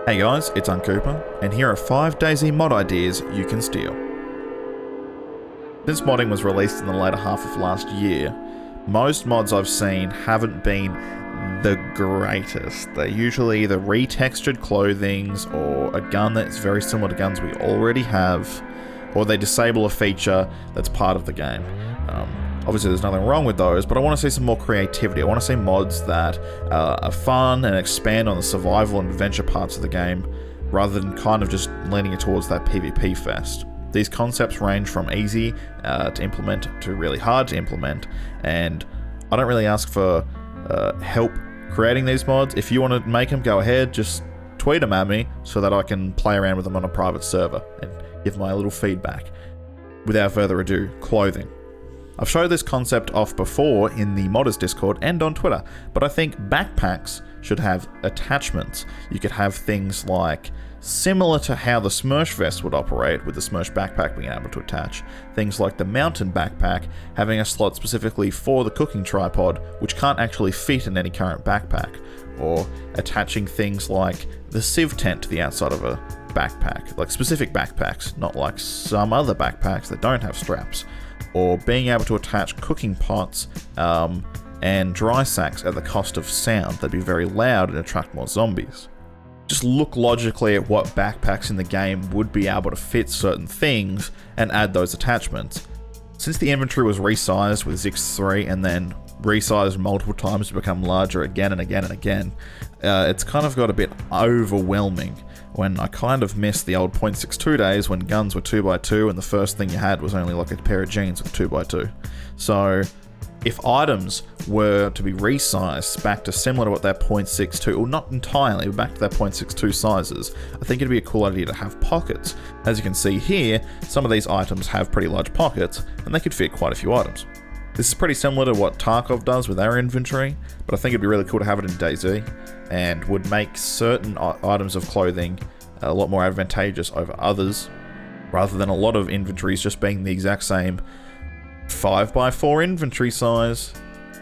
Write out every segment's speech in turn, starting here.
Hey guys, it's Uncuepa, and here are 5 DayZ mod ideas you can steal. Since modding was released in the later half of last year, most mods I've seen haven't been the greatest. They're usually either retextured clothings or a gun that's very similar to guns we already have, or they disable a feature that's part of the game. Obviously there's nothing wrong with those, but I want to see some more creativity. I want to see mods that are fun and expand on the survival and adventure parts of the game, rather than kind of just leaning it towards that PvP fest. These concepts range from easy to implement to really hard to implement, and I don't really ask for help creating these mods. If you want to make them, go ahead, just tweet them at me so that I can play around with them on a private server and give my little feedback. Without further ado, clothing. I've showed this concept off before in the modders Discord and on Twitter, but I think backpacks should have attachments. You could have things like, similar to how the Smursh vest would operate, with the Smursh backpack being able to attach, things like the mountain backpack having a slot specifically for the cooking tripod, which can't actually fit in any current backpack, or attaching things like the sieve tent to the outside of a backpack, like specific backpacks, not like some other backpacks that don't have straps, or being able to attach cooking pots and dry sacks at the cost of sound. That'd be very loud and attract more zombies. Just look logically at what backpacks in the game would be able to fit certain things and add those attachments. Since the inventory was resized with Zix 3 and then resized multiple times to become larger again and again and again, it's kind of got a bit overwhelming, when I kind of miss the old .62 days when guns were 2x2 and the first thing you had was only like a pair of jeans with 2x2. So if items were to be resized back to similar to what their .62, or not entirely, but back to their .62 sizes, I think it'd be a cool idea to have pockets. As you can see here, some of these items have pretty large pockets, and they could fit quite a few items. This is pretty similar to what Tarkov does with their inventory, but I think it'd be really cool to have it in DayZ, and would make certain items of clothing a lot more advantageous over others, rather than a lot of inventories just being the exact same 5x4 inventory size.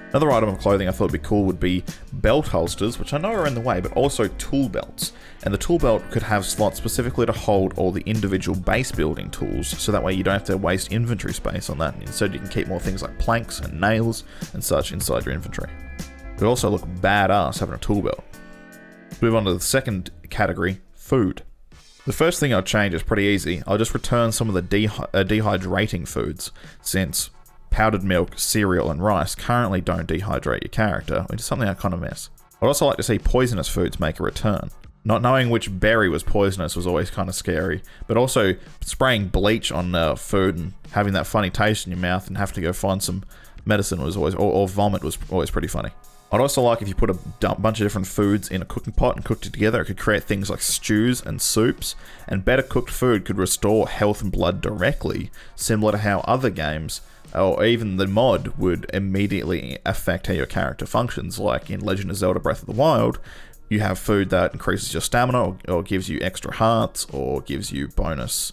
Another item of clothing I thought would be cool would be belt holsters, which I know are in the way, but also tool belts. And the tool belt could have slots specifically to hold all the individual base building tools, so that way you don't have to waste inventory space on that, and instead you can keep more things like planks and nails and such inside your inventory. It would also look badass having a tool belt. Move on to the second category, food. The first thing I'll change is pretty easy. I'll just return some of the dehydrating foods, since powdered milk, cereal, and rice currently don't dehydrate your character, which is something I kind of miss. I'd also like to see poisonous foods make a return. Not knowing which berry was poisonous was always kind of scary, but also spraying bleach on food and having that funny taste in your mouth and having to go find some medicine was always, or vomit was always pretty funny. I'd also like if you put a bunch of different foods in a cooking pot and cooked it together, it could create things like stews and soups, and better cooked food could restore health and blood directly, similar to how other games, or even the mod, would immediately affect how your character functions. Like in Legend of Zelda Breath of the Wild, you have food that increases your stamina, or gives you extra hearts, or gives you bonus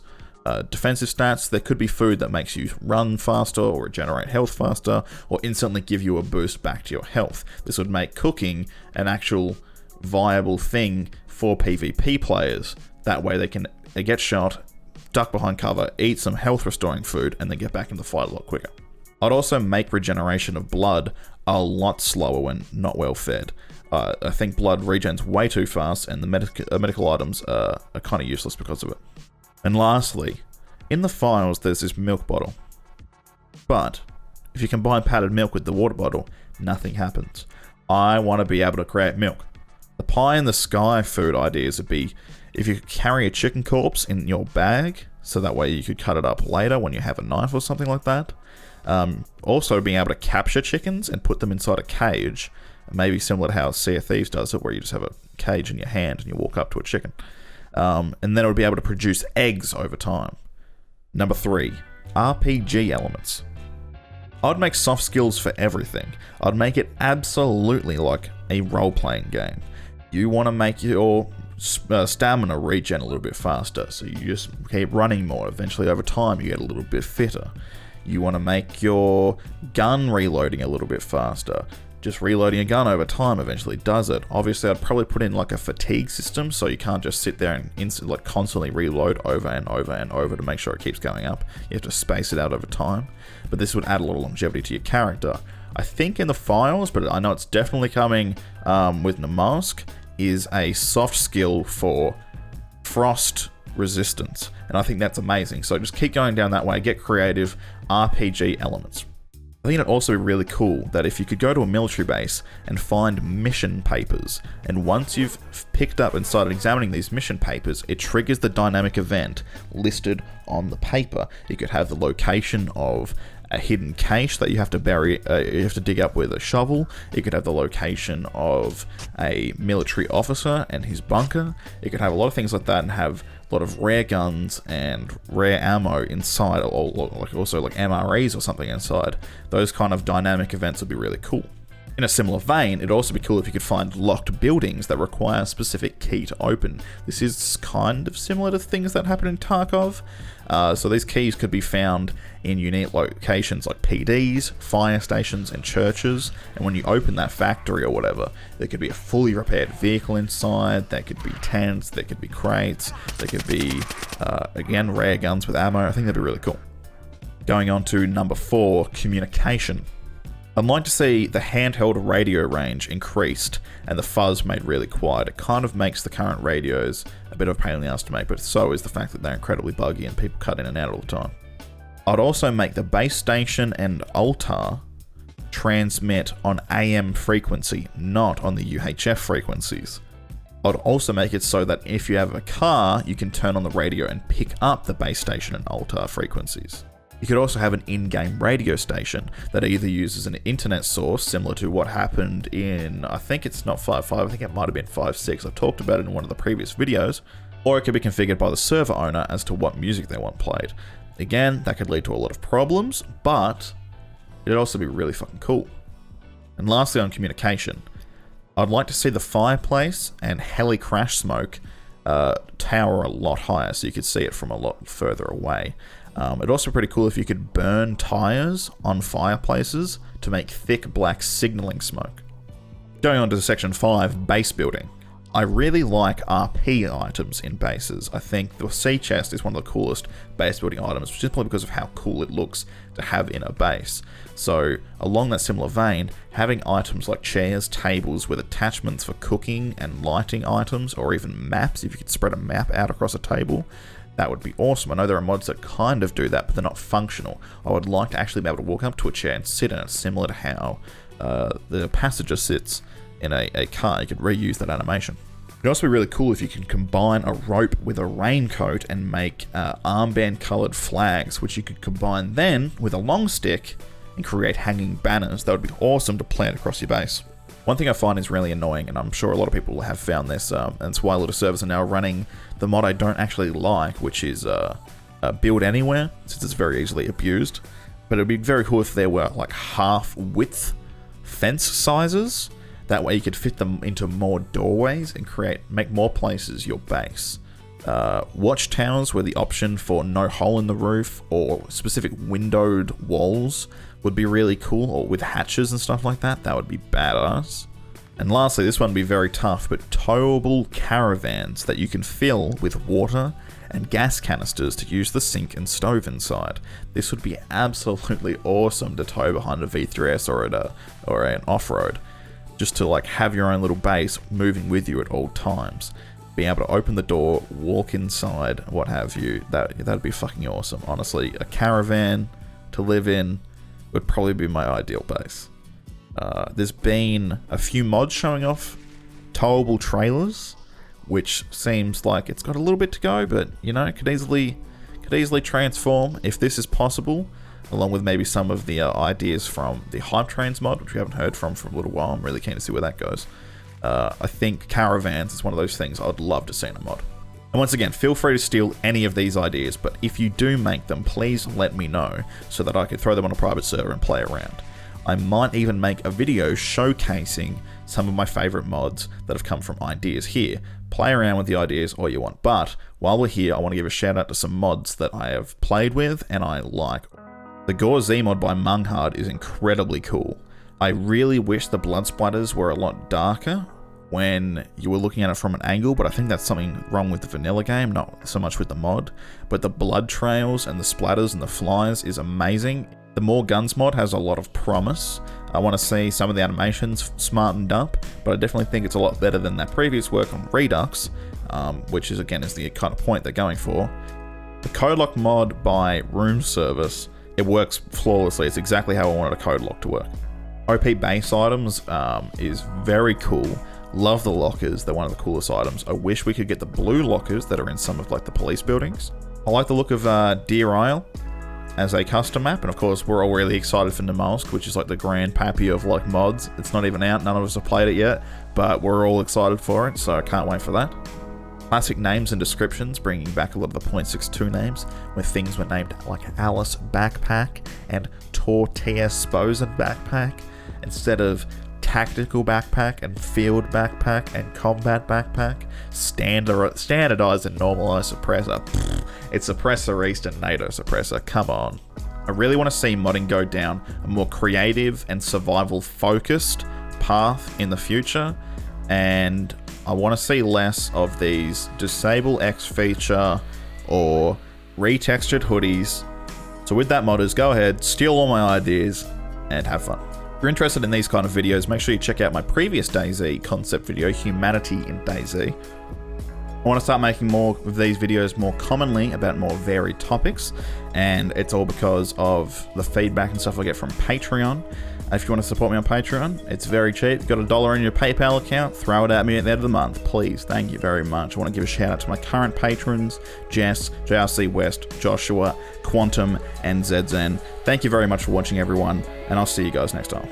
defensive stats. There could be food that makes you run faster, or regenerate health faster, or instantly give you a boost back to your health. This would make cooking an actual viable thing for PvP players. That way they can get shot, duck behind cover, eat some health restoring food, and then get back into the fight a lot quicker. I'd also make regeneration of blood a lot slower when not well fed. I think blood regens way too fast, and the medical items are kind of useless because of it. And lastly, in the files there's this milk bottle. But if you combine powdered milk with the water bottle, nothing happens. I want to be able to create milk. The pie in the sky food ideas would be if you carry a chicken corpse in your bag, so that way you could cut it up later when you have a knife or something like that. Also being able to capture chickens and put them inside a cage, maybe similar to how Sea of Thieves does it, where you just have a cage in your hand and you walk up to a chicken. And then it would be able to produce eggs over time. Number 3, RPG elements. I'd make soft skills for everything. I'd make it absolutely like a role-playing game. You want to make your stamina regen a little bit faster, so you just keep running more. Eventually over time you get a little bit fitter. You want to make your gun reloading a little bit faster. just reloading a gun over time eventually does it. Obviously, I'd probably put in like a fatigue system, so you can't just sit there and like constantly reload over and over and over to make sure it keeps going up. You have to space it out over time. But this would add a lot of longevity to your character. I think in the files, but I know it's definitely coming with Namask, is a soft skill for frost resistance. And I think that's amazing. So just keep going down that way, get creative, RPG elements. I think it'd also be really cool that if you could go to a military base and find mission papers, and once you've picked up and started examining these mission papers, it triggers the dynamic event listed on the paper. You could have the location of a hidden cache that you have to bury, you have to dig up with a shovel. You could have the location of a military officer and his bunker. You could have a lot of things like that and have a lot of rare guns and rare ammo inside, or like also like MREs or something inside. Those kind of dynamic events would be really cool. In a similar vein, it'd also be cool if you could find locked buildings that require a specific key to open. This is kind of similar to things that happen in Tarkov. So these keys could be found in unique locations like PDs, fire stations, and churches. And when you open that factory or whatever, there could be a fully repaired vehicle inside. There could be tents, there could be crates, there could be, again, rare guns with ammo. I think that'd be really cool. Going on to number 4, communication. I'd like to see the handheld radio range increased and the fuzz made really quiet. It kind of makes the current radios a bit of a pain in the ass to make, but so is the fact that they're incredibly buggy and people cut in and out all the time. I'd also make the base station and altar transmit on AM frequency, not on the UHF frequencies. I'd also make it so that if you have a car, you can turn on the radio and pick up the base station and altar frequencies. You could also have an in-game radio station that either uses an internet source, similar to what happened in, I think it's not 5.5, I think it might have been 5.6, I've talked about it in one of the previous videos, or it could be configured by the server owner as to what music they want played. Again, that could lead to a lot of problems, but it'd also be really fucking cool. And lastly, on communication, I'd like to see the fireplace and heli crash smoke tower a lot higher so you could see it from a lot further away. It'd also be pretty cool if you could burn tires on fireplaces to make thick black signaling smoke. Going on to section 5, base building. I really like RP items in bases. I think the sea chest is one of the coolest base building items, simply because of how cool it looks to have in a base. So along that similar vein, having items like chairs, tables with attachments for cooking and lighting items, or even maps, if you could spread a map out across a table, that would be awesome. I know there are mods that kind of do that, but they're not functional. I would like to actually be able to walk up to a chair and sit in it, similar to how the passenger sits in a car. You could reuse that animation. It'd also be really cool if you can combine a rope with a raincoat and make armband colored flags, which you could combine then with a long stick and create hanging banners. That would be awesome to plant across your base. One thing I find is really annoying, and I'm sure a lot of people have found this, and it's why a lot of servers are now running the mod I don't actually like, which is build anywhere, since it's very easily abused. But it would be very cool if there were like half width fence sizes. That way you could fit them into more doorways and make more places your base. Watchtowers where the option for no hole in the roof or specific windowed walls would be really cool, or with hatches and stuff like that. That would be badass. And lastly, this one would be very tough, but towable caravans that you can fill with water and gas canisters to use the sink and stove inside. This would be absolutely awesome to tow behind a V3S or an off-road. Just to like have your own little base moving with you at all times. Being able to open the door, walk inside, what have you, that'd be fucking awesome. Honestly, a caravan to live in would probably be my ideal base. There's been a few mods showing off towable trailers, which seems like it's got a little bit to go, but you know, could easily transform if this is possible, along with maybe some of the ideas from the Hype Trains mod, which we haven't heard from for a little while. I'm really keen to see where that goes. I think caravans is one of those things I'd love to see in a mod. And once again, feel free to steal any of these ideas, but if you do make them, please let me know so that I can throw them on a private server and play around. I might even make a video showcasing some of my favorite mods that have come from ideas here. Play around with the ideas all you want, but while we're here, I want to give a shout out to some mods that I have played with and I like. The DayZ mod by Munghard is incredibly cool. I really wish the blood splatters were a lot darker when you were looking at it from an angle, but I think that's something wrong with the vanilla game, not so much with the mod. But the blood trails and the splatters and the flies is amazing. The More Guns mod has a lot of promise. I want to see some of the animations smartened up, but I definitely think it's a lot better than their previous work on Redux, which is again is the kind of point they're going for. The code lock mod by Room Service, it works flawlessly. It's exactly how I wanted a code lock to work. OP base items is very cool. Love the lockers, they're one of the coolest items. I wish we could get the blue lockers that are in some of like the police buildings. I like the look of Deer Isle as a custom map, and of course we're all really excited for Namalsk, which is like the grand pappy of like mods. It's not even out, none of us have played it yet, but we're all excited for it, so I can't wait for that. Classic names and descriptions, bringing back a lot of the .62 names, where things were named like Alice Backpack and Tortilla Sposen Backpack, instead of Tactical Backpack and Field Backpack and Combat Backpack. Standardized and normalized suppressor. Pfft, it's Suppressor East and NATO Suppressor, come on. I really want to see modding go down a more creative and survival focused path in the future, and I want to see less of these disable X feature or retextured hoodies. So with that, modders, go ahead, steal all my ideas and have fun. If you're interested in these kind of videos, make sure you check out my previous DayZ concept video, Humanity in DayZ. I want to start making more of these videos more commonly about more varied topics, and it's all because of the feedback and stuff I get from Patreon. If you want to support me on Patreon, it's very cheap. You've got $1 in your PayPal account, throw it at me at the end of the month, please. Thank you very much. I want to give a shout out to my current patrons, Jess, JRC West, Joshua, Quantum, and ZZN. Thank you very much for watching, everyone, and I'll see you guys next time.